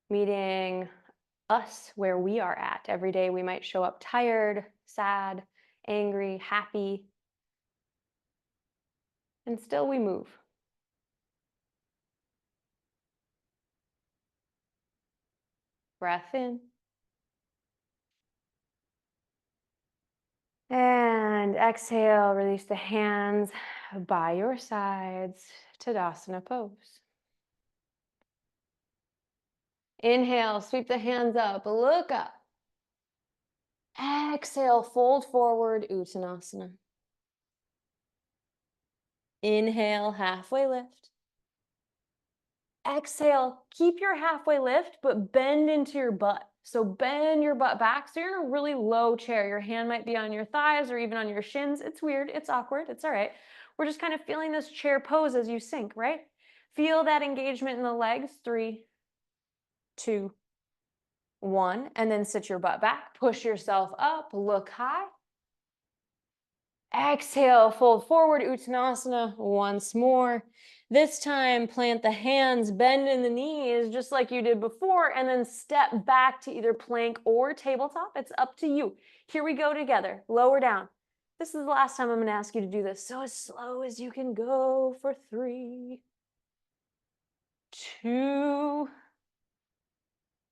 Meeting us where we are at. Every day we might show up tired, sad, angry, happy, and still we move. Breath in. And exhale, release the hands by your sides, Tadasana pose. Inhale, sweep the hands up, look up. Exhale, fold forward, Uttanasana. Inhale, halfway lift. Exhale, keep your halfway lift, but bend into your butt. So bend your butt back. So you're in a really low chair. Your hand might be on your thighs or even on your shins. It's weird. It's awkward. It's all right. We're just kind of feeling this chair pose as you sink, right? Feel that engagement in the legs. 3, 2, 1. And then sit your butt back. Push yourself up. Look high. Exhale, fold forward, Uttanasana once more. This time, plant the hands, bend in the knees, just like you did before, and then step back to either plank or tabletop. It's up to you. Here we go together. Lower down. This is the last time I'm going to ask you to do this. So as slow as you can go for 3, 2,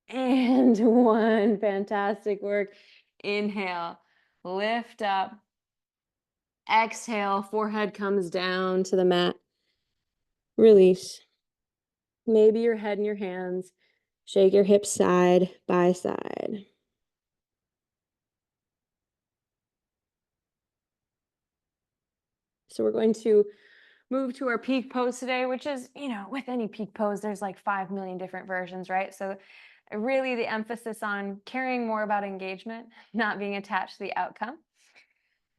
and 1. Fantastic work. Inhale, lift up. Exhale, forehead comes down to the mat. Release. Maybe your head in your hands. Shake your hips side by side. So we're going to move to our peak pose today, which is, with any peak pose, there's like 5 million different versions, right? So really the emphasis on caring more about engagement, not being attached to the outcome.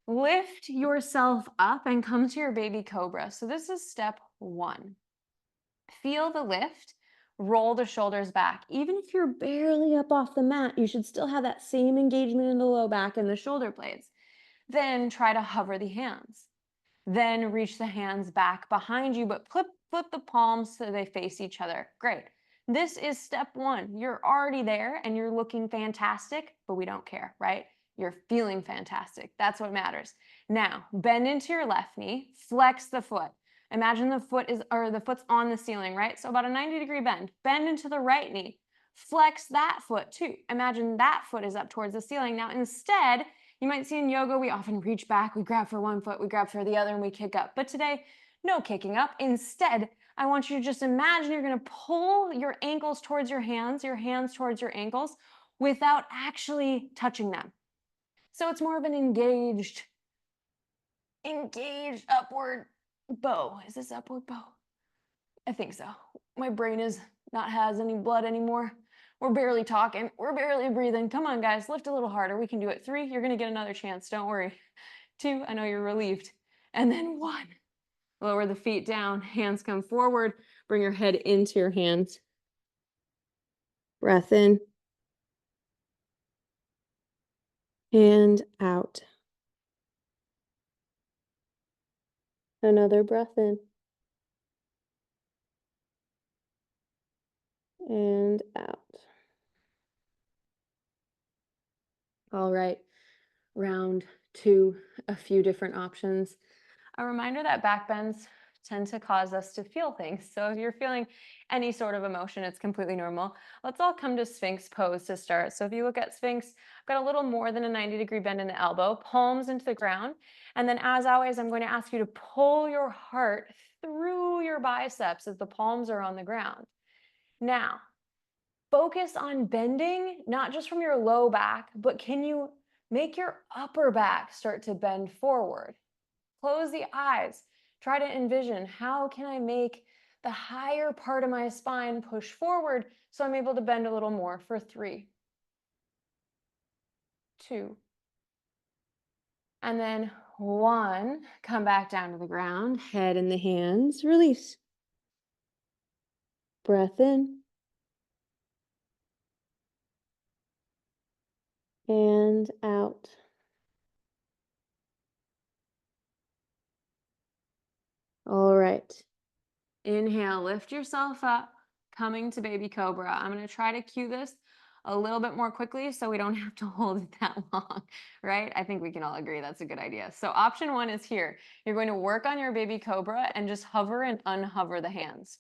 Lift yourself up and come to your baby cobra. So this is step 1. Feel the lift, roll the shoulders back. Even if you're barely up off the mat, you should still have that same engagement in the low back and the shoulder blades. Then try to hover the hands. Then reach the hands back behind you, but flip the palms so they face each other. Great. This is step 1. You're already there and you're looking fantastic, but we don't care, right? You're feeling fantastic. That's what matters. Now, bend into your left knee, flex the foot. Imagine the foot's on the ceiling, right? So about a 90-degree bend. Bend into the right knee. Flex that foot too. Imagine that foot is up towards the ceiling. Now instead, you might see in yoga, we often reach back, we grab for one foot, we grab for the other, and we kick up. But today, no kicking up. Instead, I want you to just imagine you're going to pull your ankles towards your hands towards your ankles without actually touching them. So it's more of an engaged upward bow. Is this upward bow? I think so. My brain is not has any blood anymore. We're barely talking. We're barely breathing. Come on, guys, lift a little harder. We can do it. 3, you're going to get another chance. Don't worry. 2, I know you're relieved. And then 1, lower the feet down. Hands come forward. Bring your head into your hands. Breath in. And out. Another breath in. And out. All right, round 2, a few different options. A reminder that back bends tend to cause us to feel things. So if you're feeling any sort of emotion, it's completely normal. Let's all come to Sphinx pose to start. So if you look at Sphinx, I've got a little more than a 90-degree bend in the elbow, palms into the ground. And then as always, I'm going to ask you to pull your heart through your biceps as the palms are on the ground. Now, focus on bending, not just from your low back, but can you Make your upper back start to bend forward. Close the eyes. Try to envision, how can I make the higher part of my spine push forward so I'm able to bend a little more for 3, 2, and then 1. Come back down to the ground, head in the hands, release. Breath in and out. All right. Inhale, lift yourself up, coming to baby cobra. I'm going to try to cue this a little bit more quickly so we don't have to hold it that long, right? I think we can all agree that's a good idea. So option 1 is here. You're going to work on your baby cobra and just hover and unhover the hands.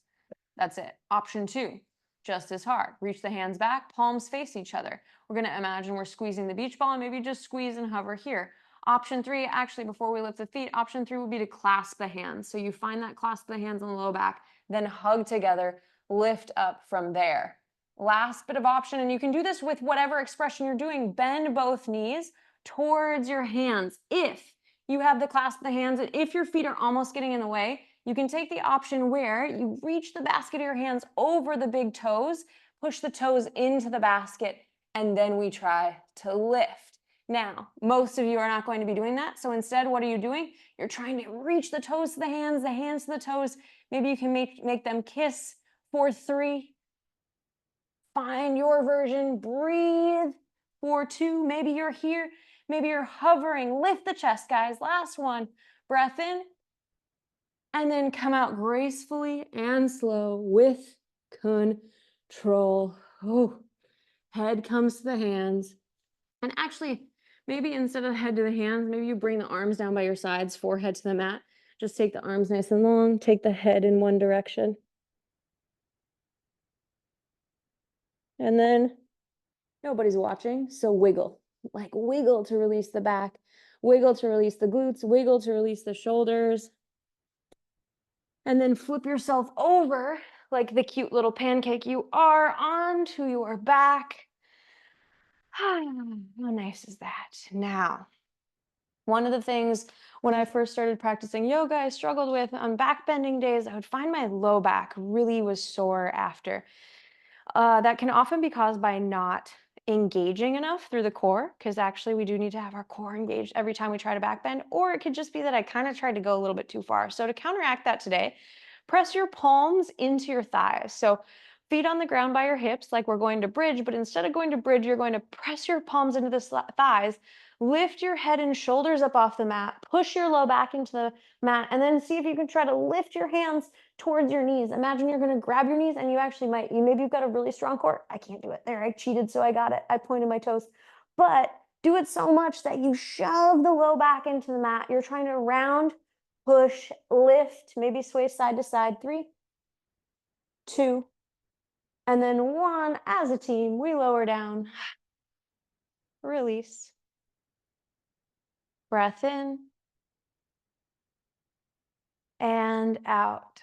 That's it. Option 2, just as hard. Reach the hands back, palms face each other. We're going to imagine we're squeezing the beach ball and maybe just squeeze and hover here. Option 3, actually, before we lift the feet, option 3 would be to clasp the hands. So you find that clasp the hands on the low back, then hug together, lift up from there. Last bit of option, and you can do this with whatever expression you're doing, bend both knees towards your hands. If you have the clasp the hands, and if your feet are almost getting in the way, you can take the option where you reach the basket of your hands over the big toes, push the toes into the basket, and then we try to lift. Now, most of you are not going to be doing that. So instead, what are you doing? You're trying to reach the toes to the hands to the toes. Maybe you can make them kiss for 3. Find your version. Breathe for 2. Maybe you're here. Maybe you're hovering. Lift the chest, guys. Last one. Breath in. And then come out gracefully and slow with control. Oh, head comes to the hands. And actually, maybe instead of head to the hands, maybe you bring the arms down by your sides, forehead to the mat. Just take the arms nice and long. Take the head in one direction. And then nobody's watching, so wiggle. Like wiggle to release the back, wiggle to release the glutes, wiggle to release the shoulders. And then flip yourself over like the cute little pancake you are onto your back. How nice is that? Now, one of the things when I first started practicing yoga, I struggled with on back bending days, I would find my low back really was sore after. That can often be caused by not engaging enough through the core, because actually we do need to have our core engaged every time we try to back bend, or it could just be that I kind of tried to go a little bit too far. So to counteract that today, press your palms into your thighs. So feet on the ground by your hips, like we're going to bridge, but instead of going to bridge, you're going to press your palms into the thighs, lift your head and shoulders up off the mat, push your low back into the mat, and then see if you can try to lift your hands towards your knees. Imagine you're going to grab your knees and you actually might, maybe you've got a really strong core. I can't do it. There, I cheated, so I got it. I pointed my toes. But do it so much that you shove the low back into the mat. You're trying to round, push, lift, maybe sway side to side. 3, 2, and then 1. As a team, we lower down, release, breath in, and out.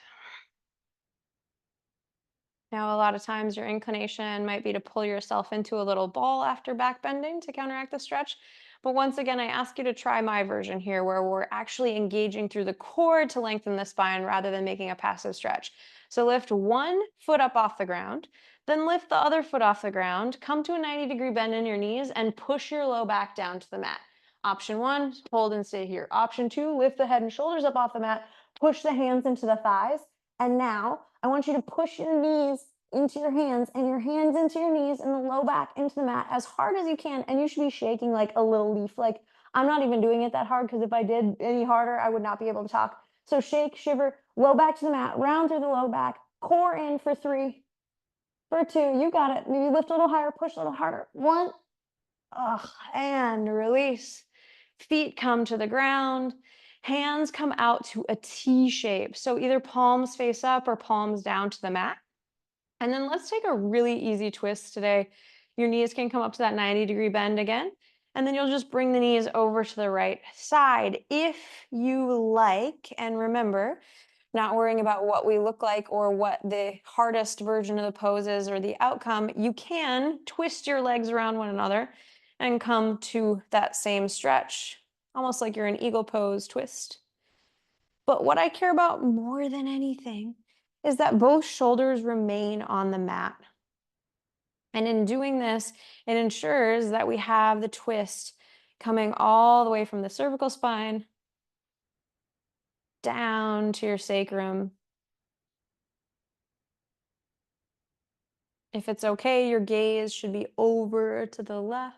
Now, a lot of times your inclination might be to pull yourself into a little ball after back bending to counteract the stretch. But once again, I ask you to try my version here where we're actually engaging through the core to lengthen the spine rather than making a passive stretch. So lift one foot up off the ground, then lift the other foot off the ground, come to a 90-degree bend in your knees and push your low back down to the mat. Option 1, hold and stay here. Option 2, lift the head and shoulders up off the mat, push the hands into the thighs. And now I want you to push your knees into your hands and your hands into your knees and the low back into the mat as hard as you can. And you should be shaking like a little leaf. Like I'm not even doing it that hard because if I did any harder, I would not be able to talk. So shake, shiver, low back to the mat, round through the low back, core in for 3, for 2. You got it. Maybe lift a little higher, push a little harder. 1, and release. Feet come to the ground. Hands come out to a T shape. So either palms face up or palms down to the mat. And then let's take a really easy twist today. Your knees can come up to that 90-degree bend again. And then you'll just bring the knees over to the right side if you like. And remember, not worrying about what we look like or what the hardest version of the pose is or the outcome, you can twist your legs around one another. and come to that same stretch, almost like you're in eagle pose twist. But what I care about more than anything is that both shoulders remain on the mat. And in doing this, it ensures that we have the twist coming all the way from the cervical spine down to your sacrum. If it's okay, your gaze should be over to the left.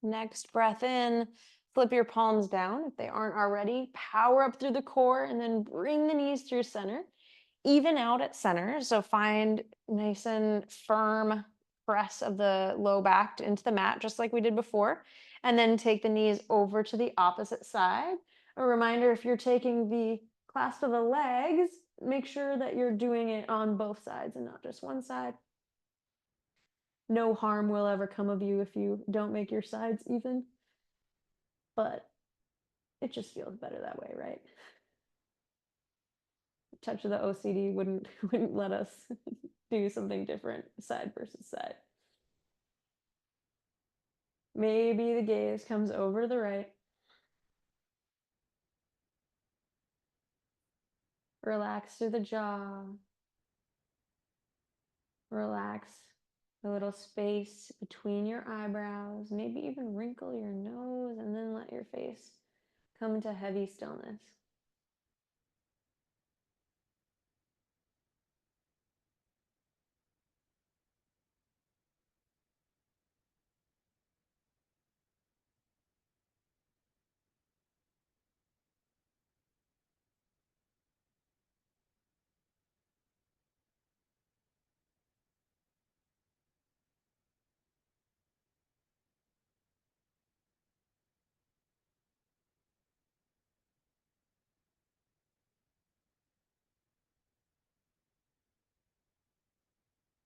Next breath in, flip your palms down if they aren't already. Power up through the core and then bring the knees through center. Even out at center. So find nice and firm press of the low back into the mat, just like we did before. And then take the knees over to the opposite side. A reminder, if you're taking the clasp of the legs, make sure that you're doing it on both sides and not just one side. No harm will ever come of you if you don't make your sides even, but it just feels better that way, right? Touch of the OCD wouldn't let us do something different side versus side. Maybe the gaze comes over the right. Relax through the jaw. Relax the little space between your eyebrows. Maybe even wrinkle your nose and then let your face come into heavy stillness.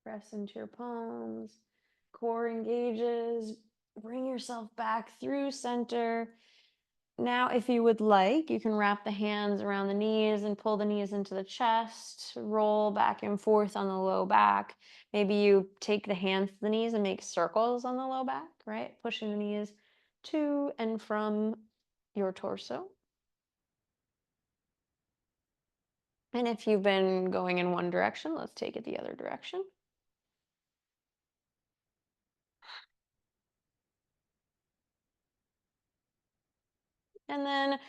Press into your palms, core engages, bring yourself back through center. Now, if you would like, you can wrap the hands around the knees and pull the knees into the chest, roll back and forth on the low back. Maybe you take the hands to the knees and make circles on the low back, right? Pushing the knees to and from your torso. And if you've been going in one direction, let's take it the other direction. And then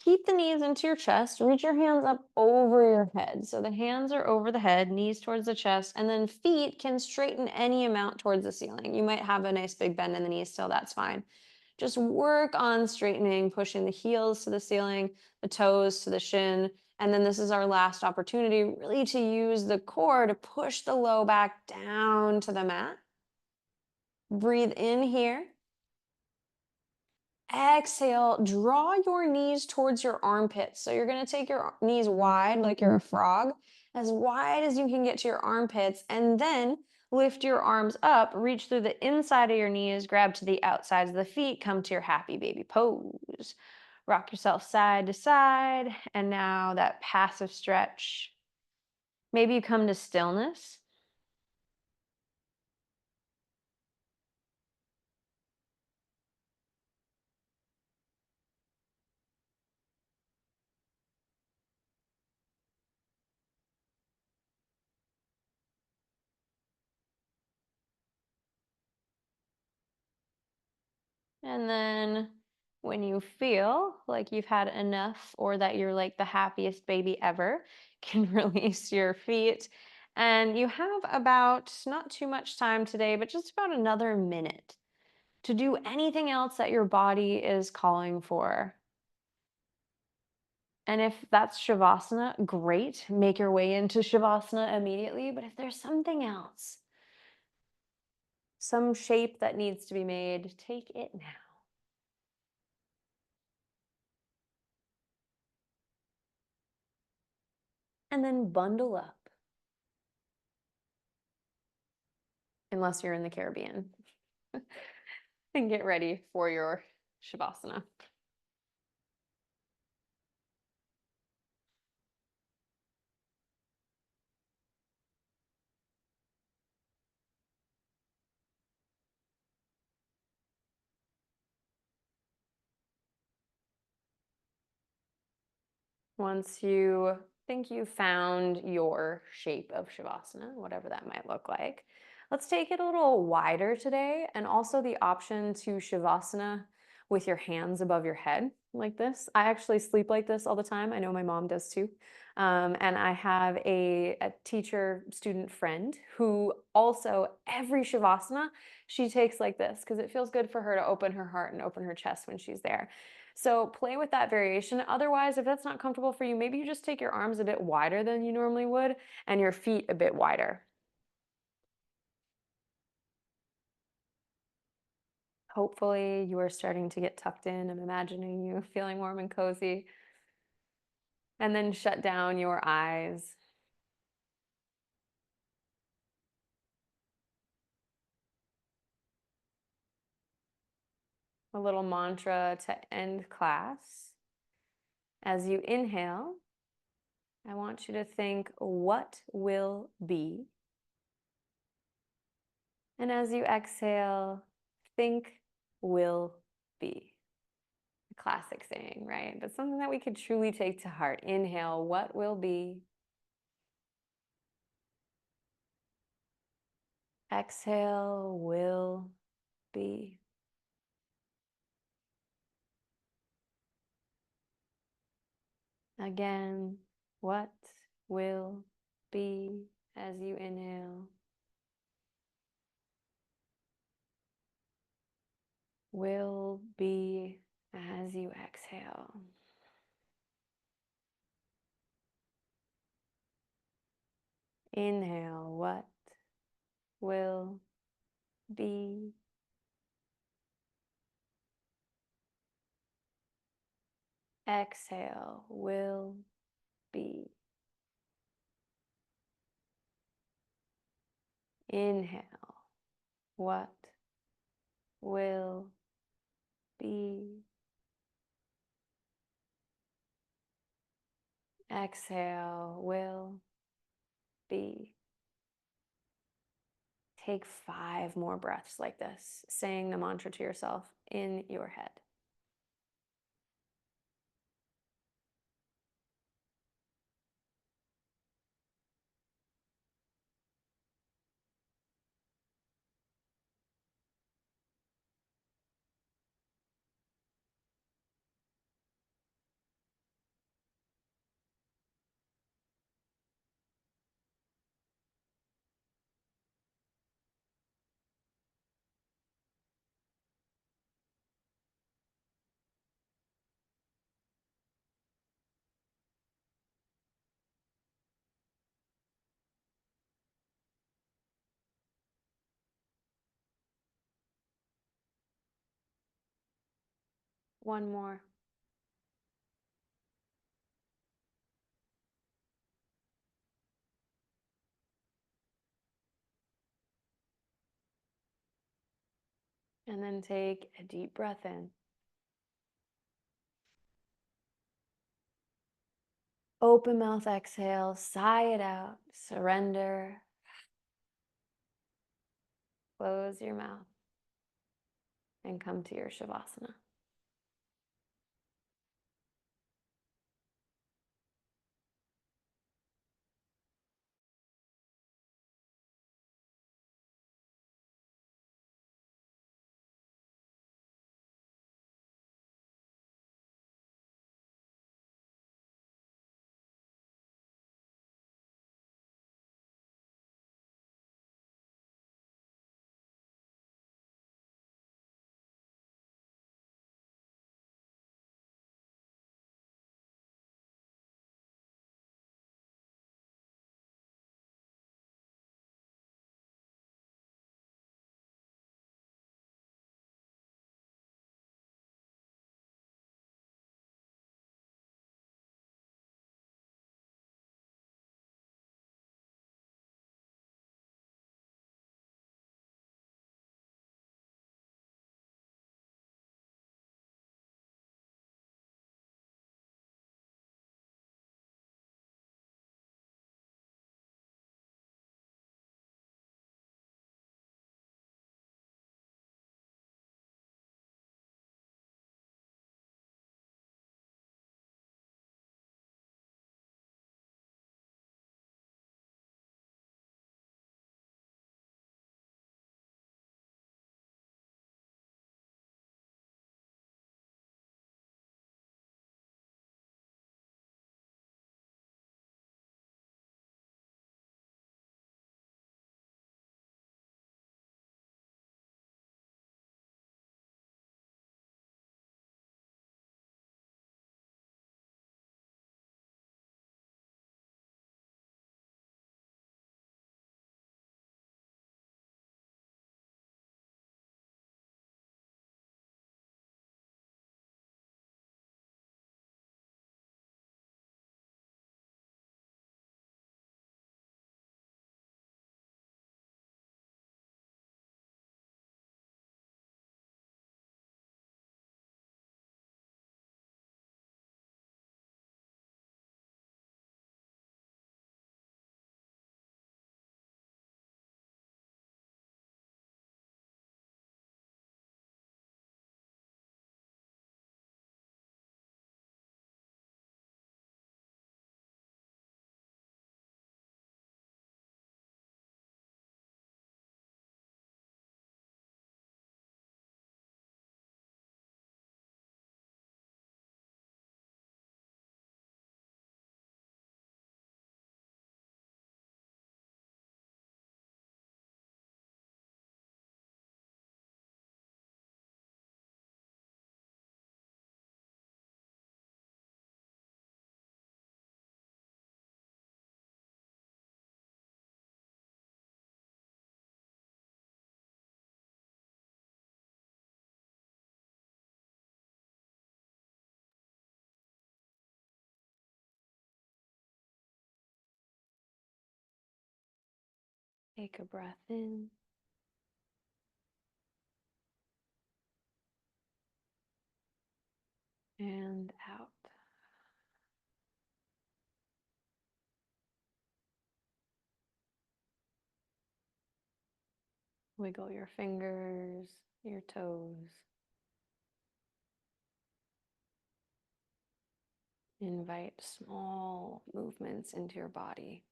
keep the knees into your chest. Reach your hands up over your head. So the hands are over the head, knees towards the chest, and then feet can straighten any amount towards the ceiling. You might have a nice big bend in the knees still, that's fine. Just work on straightening, pushing the heels to the ceiling, the toes to the shin. And then this is our last opportunity really to use the core to push the low back down to the mat. Breathe in here. Exhale, draw your knees towards your armpits. So you're going to take your knees wide like you're a frog, as wide as you can get to your armpits, and then lift your arms up, reach through the inside of your knees, grab to the outsides of the feet, come to your happy baby pose. Rock yourself side to side, and now that passive stretch. Maybe you come to stillness. And then when you feel like you've had enough or that you're like the happiest baby ever, can release your feet. And you have about not too much time today, but just about another minute to do anything else that your body is calling for. And if that's Shavasana, great. Make your way into Shavasana immediately. But if there's something else, some shape that needs to be made, take it now. and then bundle up. Unless you're in the Caribbean. And get ready for your Shavasana. Once you think you've found your shape of Shavasana, whatever that might look like, let's take it a little wider today, and also the option to Shavasana with your hands above your head like this. I actually sleep like this all the time. I know my mom does too. And I have a teacher student friend who also every Shavasana she takes like this because it feels good for her to open her heart and open her chest when she's there. So play with that variation. Otherwise, if that's not comfortable for you, maybe you just take your arms a bit wider than you normally would and your feet a bit wider. Hopefully you are starting to get tucked in. I'm imagining you feeling warm and cozy. And then shut down your eyes. A little mantra to end class. As you inhale, I want you to think, what will be? And as you exhale, think, will be. A classic saying, right? But something that we could truly take to heart. Inhale, what will be? Exhale, will be. Again, what will be as you inhale? Will be as you exhale. Inhale, what will be? Exhale, will be. Inhale, what will be? Exhale, will be. Take 5 more breaths like this, saying the mantra to yourself in your head. One more. And then take a deep breath in. Open mouth exhale, sigh it out, surrender. Close your mouth and come to your Shavasana. Take a breath in. And out. Wiggle your fingers, your toes. Invite small movements into your body.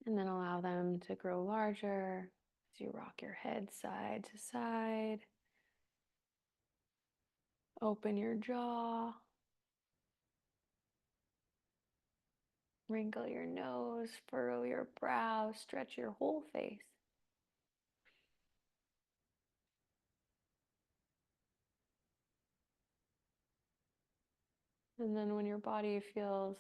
And then allow them to grow larger as you rock your head side to side. Open your jaw. Wrinkle your nose, furrow your brow, stretch your whole face. And then when your body feels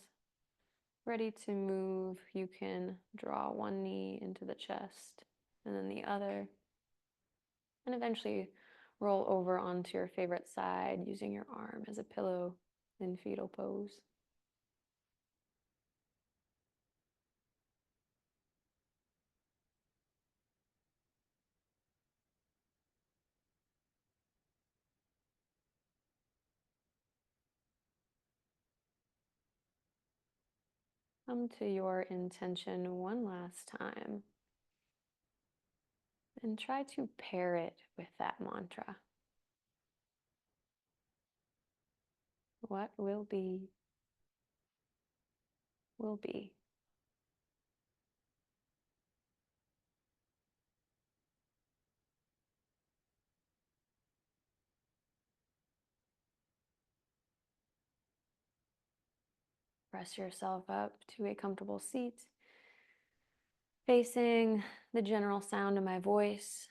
ready to move, you can draw one knee into the chest and then the other. And eventually roll over onto your favorite side using your arm as a pillow in fetal pose. Come to your intention one last time and try to pair it with that mantra. What will be, will be. Press yourself up to a comfortable seat, facing the general sound of my voice.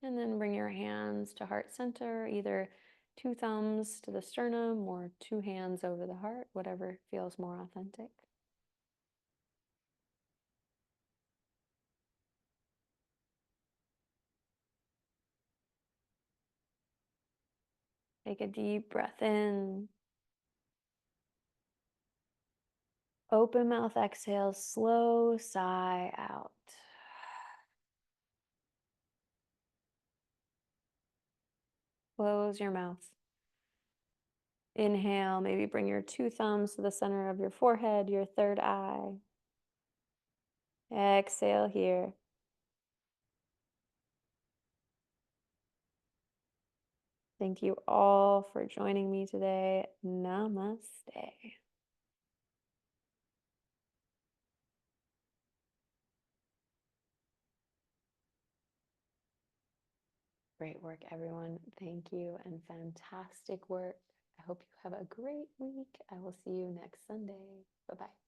And then bring your hands to heart center, either 2 thumbs to the sternum or 2 hands over the heart, whatever feels more authentic. Take a deep breath in. Open mouth exhale, slow sigh out. Close your mouth. Inhale, maybe bring your 2 thumbs to the center of your forehead, your third eye. Exhale here. Thank you all for joining me today. Namaste. Great work, everyone. Thank you and fantastic work. I hope you have a great week. I will see you next Sunday. Bye-bye.